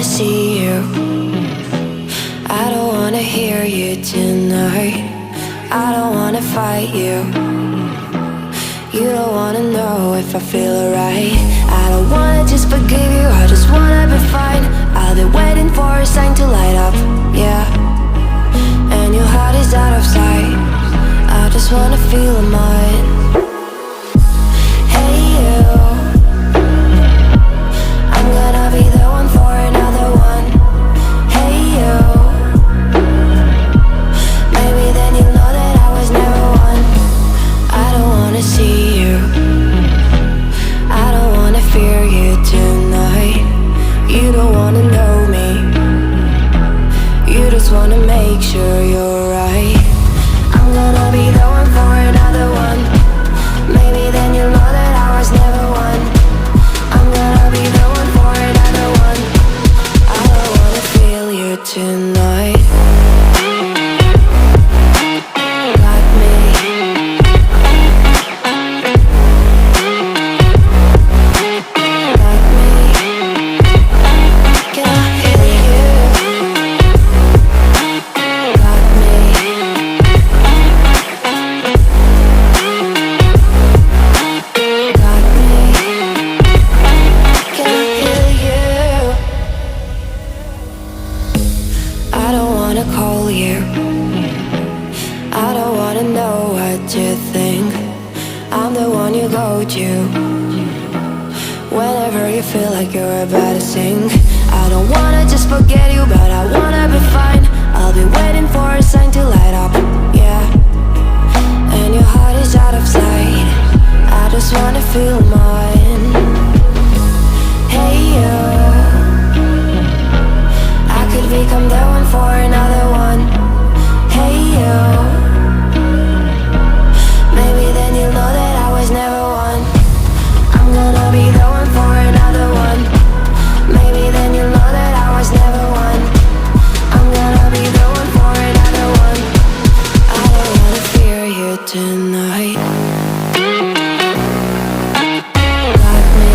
wanna see you. I don't wanna hear you tonight. I don't wanna fight you. You don't wanna know if I feel alright. I don't wanna just forgive you, I just wanna be fine. I'll be waiting for a sign to light up, yeah. And your heart is out of sight. I just wanna feel mine. Hey you, I'm gonna be the one for another one. Hey you, maybe then you'll know that I was never one. I don't wanna see you, I don't wanna fear you tonight. You don't wanna know me, you just wanna make sure you're right. I'm gonna be the one for another one. Maybe then you'll know that I was never one. I'm gonna be the one for another one. I don't wanna feel you tonight. Got me. Got me. Can I feel you? Got me. Got me. Can I feel you? I don't wanna call you. I don't wanna know what you think. I'm the one you go to whenever you feel like you're about to sink. I don't wanna just forget you, but I wanna be fine. I'll be waiting for a sign to light up, yeah. And your heart is out of sight. I just wanna feel mine. Hey you, I could become the one for another one. Hey you, maybe then you'll know that I was never one. I'm gonna be the one for another one. Maybe then you'll know that I was never one. I'm gonna be the one for another one. I don't wanna fear you tonight. Got me.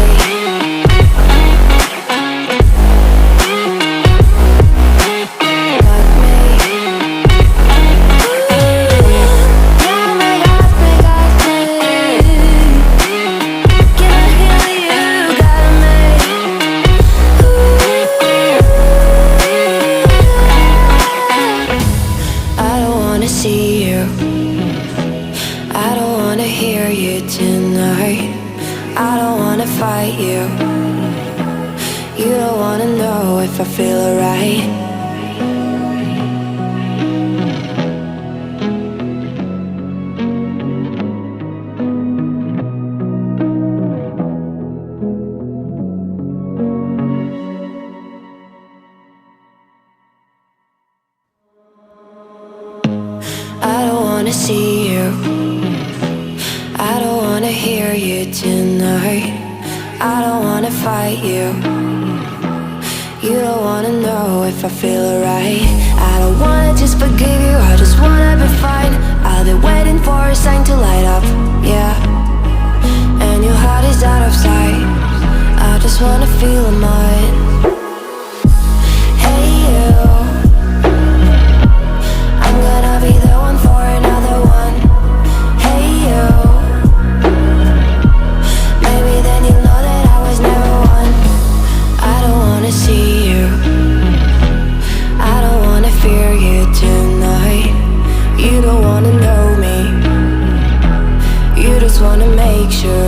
Got me. Yeah, me got me, got me. Can I hear you? Got me. I don't wanna see you, I don't wanna hear you tonight. I don't wanna fight you. You don't wanna know if I feel alright. I don't wanna see you, I don't wanna hear you tonight. I don't wanna fight you. You don't wanna know if I feel alright. I don't wanna just forgive you, I just wanna be fine. I'll be waiting for a sign to light up, yeah. And your heart is out of sight. I just wanna feel mine. Hey you, I'm gonna be the one for another one. Hey you, maybe then you'll know that I was never one. I don't wanna see you, I don't wanna fear you tonight. You don't wanna know me, you just wanna make sure